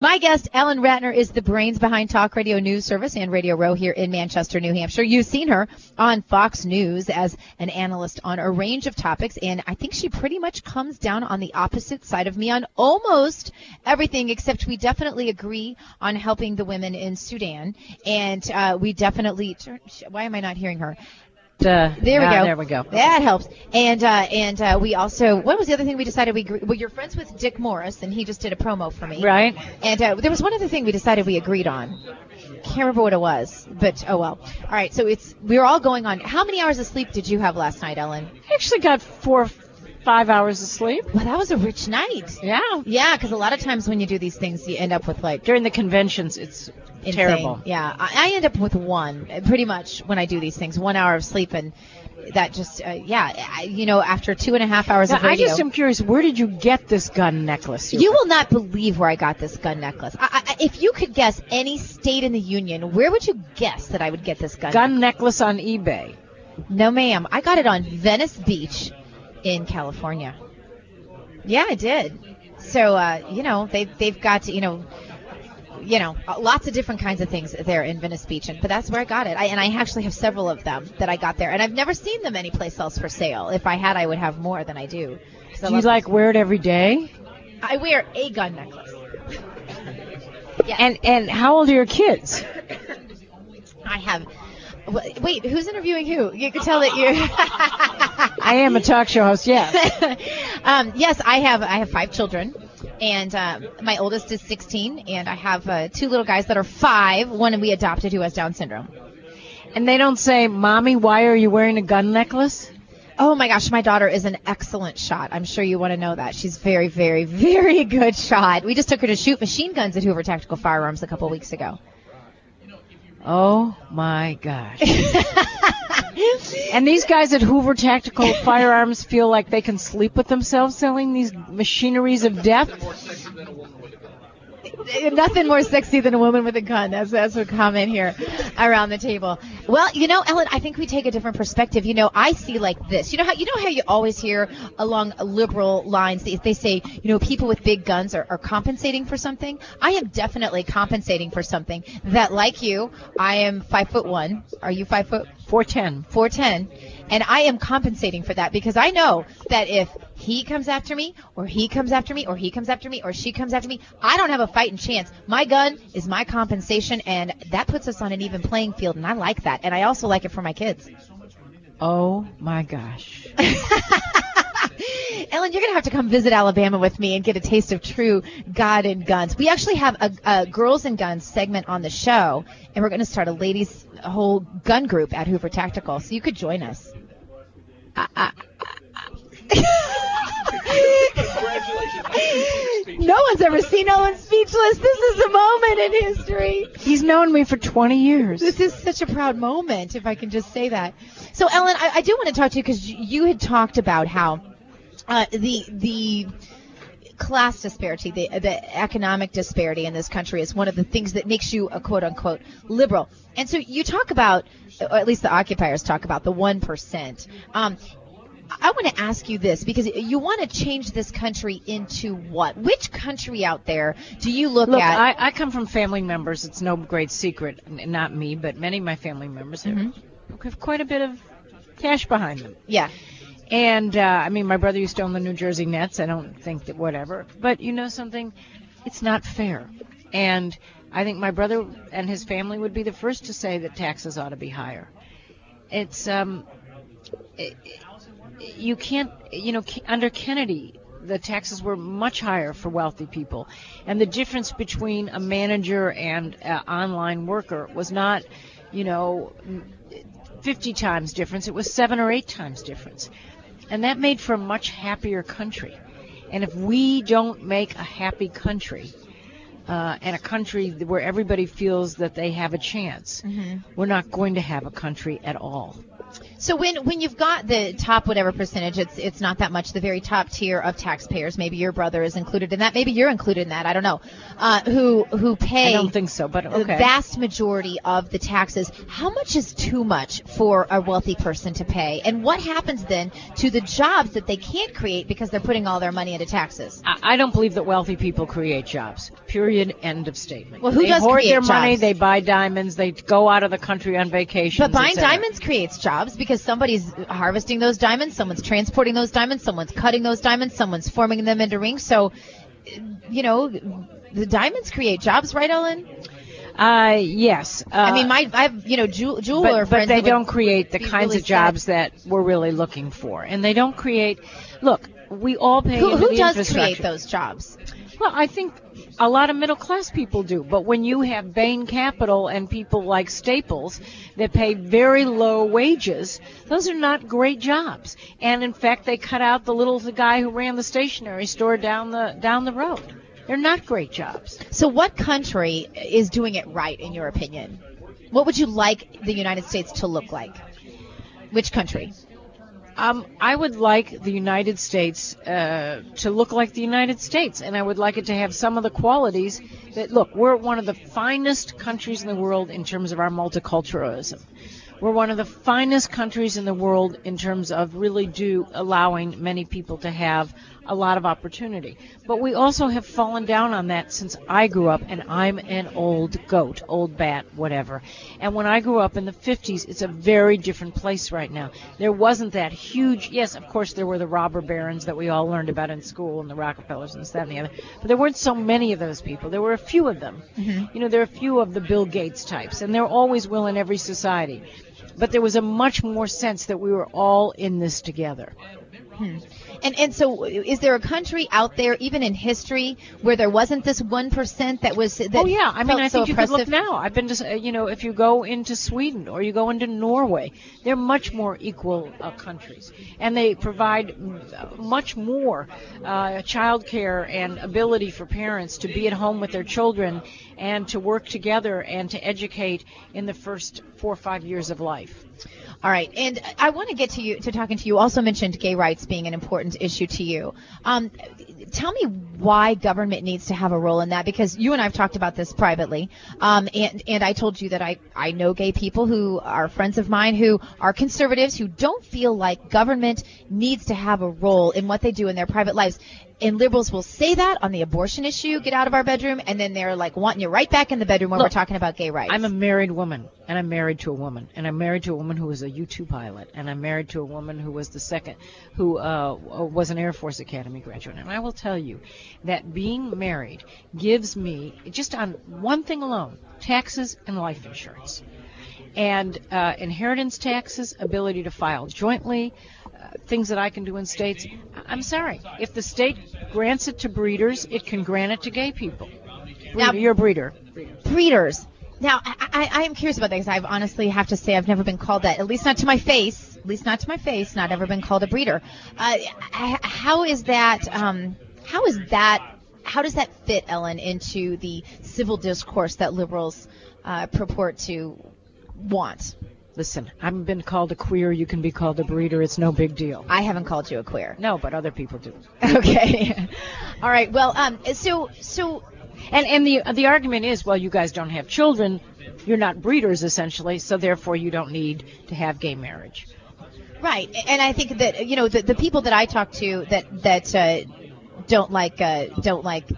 My guest, Ellen Ratner, is the brains behind Talk Radio News Service and Radio Row here in Manchester, New Hampshire. You've seen her on Fox News as an analyst on a range of topics, and I think she pretty much comes down on the opposite side of me on almost everything, except we definitely agree on helping the women in Sudan, and we definitely – why am I not hearing her? There we go. There we go. That helps. And we also, what was the other thing we decided we agreed? Well, you're friends with Dick Morris, and he just did a promo for me. Right. And there was one other thing we decided we agreed on. Can't remember what it was, but oh well. All right, so we were all going on. How many hours of sleep did you have last night, Ellen? I actually got 4 or 5 hours of sleep. Well, that was a rich night. Yeah. Yeah, because a lot of times when you do these things, you end up with like during the conventions, it's insane. terrible. Yeah, I end up with pretty much when I do these things, 1 hour of sleep, and that just after 2.5 hours of radio. I just am curious, where did you get this gun necklace? You will not believe where I got this gun necklace. If you could guess any state in the union, where would you guess that I would get this gun necklace on eBay? No, ma'am. I got it on Venice Beach in California. Yeah, I did. So, they've got, lots of different kinds of things there in Venice Beach, but that's where I got it. I actually have several of them that I got there, and I've never seen them anyplace else for sale. If I had, I would have more than I do. Do you wear it every day? I wear a gun necklace. Yes. And how old are your kids? I have. Wait, who's interviewing who? You can tell that you're. I am a talk show host. Yes. Yes, I have 5 children. And my oldest is 16, and I have 2 little guys that are 5, one we adopted who has Down syndrome. And they don't say, Mommy, why are you wearing a gun necklace? Oh, my gosh, my daughter is an excellent shot. I'm sure you want to know that. She's very, very, very good shot. We just took her to shoot machine guns at Hoover Tactical Firearms a couple weeks ago. Oh, my gosh. And these guys at Hoover Tactical Firearms feel like they can sleep with themselves selling these machineries of death? Nothing more sexy than a woman with a gun. That's a comment here around the table. Well, Ellen, I think we take a different perspective. I see like this. You know how you always hear along liberal lines, they say, people with big guns are compensating for something. I am definitely compensating for something that, like you, I am 5'1". Are you 5 foot? 4'10". 4'10". And I am compensating for that because I know that if he comes after me, or he comes after me, or he comes after me, or she comes after me, I don't have a fighting chance. My gun is my compensation, and that puts us on an even playing field, and I like that. And I also like it for my kids. Oh, my gosh. Ellen, you're going to have to come visit Alabama with me and get a taste of true God and guns. We actually have a Girls and Guns segment on the show, and we're going to start a ladies' whole gun group at Hoover Tactical, so you could join us. No one's ever seen Ellen speechless. This is a moment in history. He's known me for 20 years. This is such a proud moment, if I can just say that. So, Ellen, I do want to talk to you because you had talked about how the class disparity, the economic disparity in this country is one of the things that makes you a quote-unquote liberal. And so you talk about, or at least the occupiers talk about, the 1%. I want to ask you this, because you want to change this country into what? Which country out there do you look at? I come from family members. It's no great secret, not me, but many of my family members have quite a bit of cash behind them. Yeah. And, my brother used to own the New Jersey Nets. I don't think that whatever. But you know something? It's not fair. And I think my brother and his family would be the first to say that taxes ought to be higher. It's, you can't, under Kennedy, the taxes were much higher for wealthy people. And the difference between a manager and an online worker was not, 50 times difference. It was 7 or 8 times difference. And that made for a much happier country. And if we don't make a happy country, and a country where everybody feels that they have a chance, we're not going to have a country at all. So when you've got the top whatever percentage, it's not that much, the very top tier of taxpayers, maybe your brother is included in that, maybe you're included in that, I don't know, who pay I don't think so, but okay. the vast majority of the taxes. How much is too much for a wealthy person to pay? And what happens then to the jobs that they can't create because they're putting all their money into taxes? I don't believe that wealthy people create jobs. Period. End of statement. Well, who they does hoard create their jobs? money, they buy diamonds, they go out of the country on vacation. But buying diamonds creates jobs because somebody's harvesting those diamonds, someone's transporting those diamonds, someone's cutting those diamonds, someone's forming them into rings. So, the diamonds create jobs, right, Ellen? Yes. I mean, I've jeweler friends. But they that don't create the kinds really of jobs sad. that we're really looking for, and they don't create. Look, we all pay into Who the does infrastructure. create those jobs? Well, I think a lot of middle class people do, but when you have Bain Capital and people like Staples that pay very low wages, those are not great jobs. And in fact, they cut out the guy who ran the stationery store down the road. They're not great jobs. So what country is doing it right, in your opinion? What would you like the United States to look like? Which country? I would like the United States to look like the United States, and I would like it to have some of the qualities that, look, we're one of the finest countries in the world in terms of our multiculturalism. We're one of the finest countries in the world in terms of really allowing many people to have a lot of opportunity. But we also have fallen down on that since I grew up, and I'm an old goat, old bat, whatever. And when I grew up in the 50s, it's a very different place right now. There wasn't that huge, yes, of course there were the robber barons that we all learned about in school and the Rockefellers and this, that, and the other. But there weren't so many of those people. There were a few of them. Mm-hmm. There are a few of the Bill Gates types, and there always will in every society. But there was a much more sense that we were all in this together. And so is there a country out there, even in history, where there wasn't this 1% that was that Oh, yeah. I mean, I think you could look oppressive? now. I've been to, if you go into Sweden or you go into Norway, they're much more equal countries. And they provide much more child care and ability for parents to be at home with their children and to work together and to educate in the first 4 or 5 years of life. All right, and I want to get to talking to you. You also mentioned gay rights being an important issue to you. Tell me why government needs to have a role in that, because you and I have talked about this privately, and I told you that I know gay people who are friends of mine who are conservatives who don't feel like government needs to have a role in what they do in their private lives. And liberals will say that on the abortion issue, get out of our bedroom, and then they're like wanting you right back in the bedroom when we're talking about gay rights. I'm a married woman, and I'm married to a woman, and I'm married to a woman who was a U-2 pilot, and I'm married to a woman who was who was an Air Force Academy graduate. And I will tell you that being married gives me, just on one thing alone, taxes and life insurance. And inheritance taxes, ability to file jointly, things that I can do in states. I'm sorry. If the state grants it to breeders, it can grant it to gay people. Now, you're a breeder. Breeders. Now, I am curious about that because I honestly have to say I've never been called that, at least not to my face. At least not to my face. Not ever been called a breeder. How is that? How does that fit, Ellen, into the civil discourse that liberals purport to want? Listen, I've been called a queer. You can be called a breeder. It's no big deal. I haven't called you a queer. No, but other people do. Okay. All right. Well, so. And the argument is, well, you guys don't have children. You're not breeders, essentially, so therefore you don't need to have gay marriage. Right. And I think that, the people that I talk to that don't like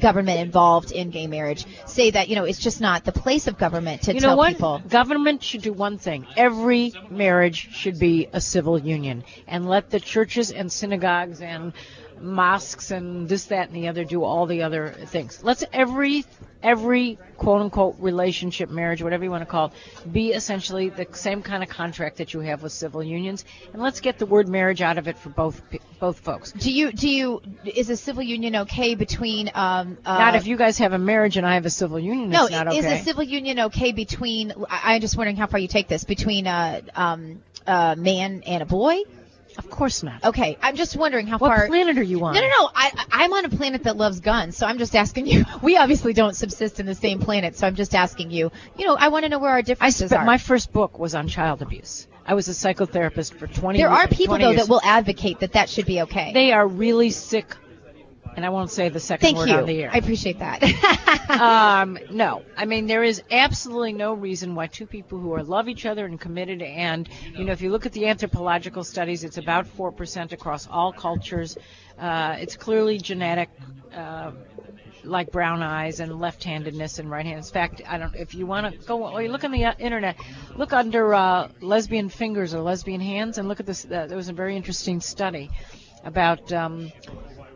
government involved in gay marriage say that, it's just not the place of government to tell people. Government should do one thing. Every marriage should be a civil union, and let the churches and synagogues and mosques and this, that, and the other do all the other things. Let's every quote-unquote relationship, marriage, whatever you want to call it, be essentially the same kind of contract that you have with civil unions, and let's get the word marriage out of it for both folks. Is a civil union okay between not if you guys have a marriage and I have a civil union. No, it's not okay. Is a civil union okay between? I'm just wondering how far you take this, between a man and a boy? Of course not. Okay, I'm just wondering how far. What planet are you on? No. I'm on a planet that loves guns, so I'm just asking you. We obviously don't subsist in the same planet, so I'm just asking you. I want to know where our differences are. My first book was on child abuse. I was a psychotherapist for 20 years. There are people, 20 though, years. that will advocate that should be okay. They are really sick, and I won't say the second word on the air. I appreciate that. No. I mean, there is absolutely no reason why two people who love each other and committed, and, if you look at the anthropological studies, it's about 4% across all cultures. It's clearly genetic, like brown eyes and left-handedness and right-handedness. In fact, if you want to go, or you look on the internet, look under lesbian fingers or lesbian hands, and look at this. There was a very interesting study about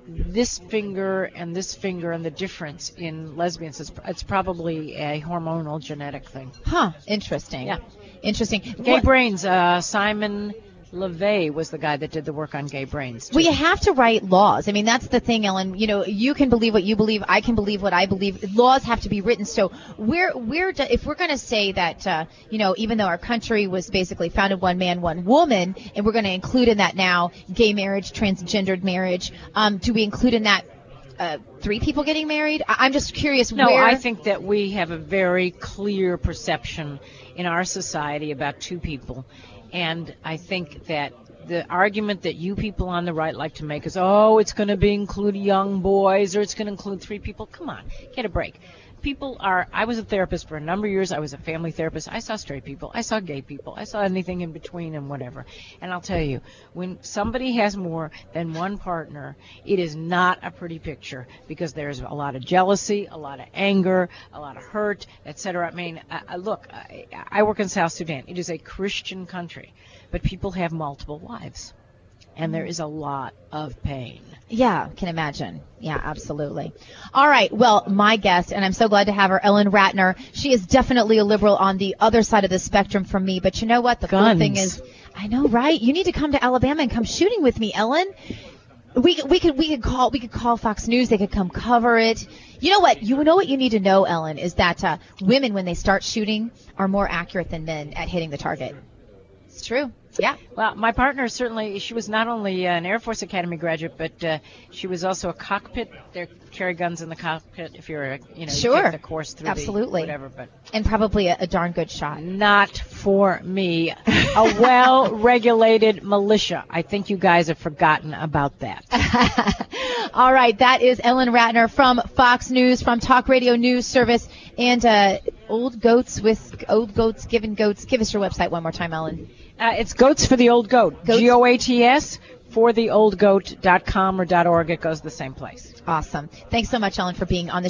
this finger and the difference in lesbians. It's probably a hormonal genetic thing. Huh. Interesting. Yeah. Interesting. Gay brains. Simon LeVay was the guy that did the work on gay brains, too. Well, you have to write laws. I mean, that's the thing, Ellen. You can believe what you believe. I can believe what I believe. Laws have to be written. So if we're going to say that, even though our country was basically founded one man, one woman, and we're going to include in that now gay marriage, transgendered marriage, do we include in that 3 people getting married? I'm just curious. No, I think that we have a very clear perception in our society about 2 people. And I think that the argument that you people on the right like to make is, it's going to include young boys, or it's going to include 3 people. Come on, get a break. I was a therapist for a number of years. I was a family therapist. I saw straight people. I saw gay people. I saw anything in between and whatever. And I'll tell you, when somebody has more than one partner, it is not a pretty picture, because there's a lot of jealousy, a lot of anger, a lot of hurt, etc. I mean, look, I work in South Sudan. It is a Christian country, but people have multiple wives. And there is a lot of pain. Yeah, can imagine. Yeah, absolutely. All right. Well, my guest, and I'm so glad to have her, Ellen Ratner. She is definitely a liberal on the other side of the spectrum from me. But you know what? The cool thing is, I know, right? You need to come to Alabama and come shooting with me, Ellen. We could call Fox News. They could come cover it. You know what? You need to know, Ellen, is that women, when they start shooting, are more accurate than men at hitting the target. It's true. Yeah. Well, my partner she was not only an Air Force Academy graduate, but she was also a cockpit. They carry guns in the cockpit if you're, sure. You take the course through absolutely. Whatever. But and probably a darn good shot. Not for me. A well-regulated militia. I think you guys have forgotten about that. All right. That is Ellen Ratner from Fox News, from Talk Radio News Service, and Old Goats Giving Goats. Give us your website one more time, Ellen. It's Goats for the Old Goat. Goats? GOATS for the oldgoat.com or .org. It goes the same place. Awesome. Thanks so much, Ellen, for being on the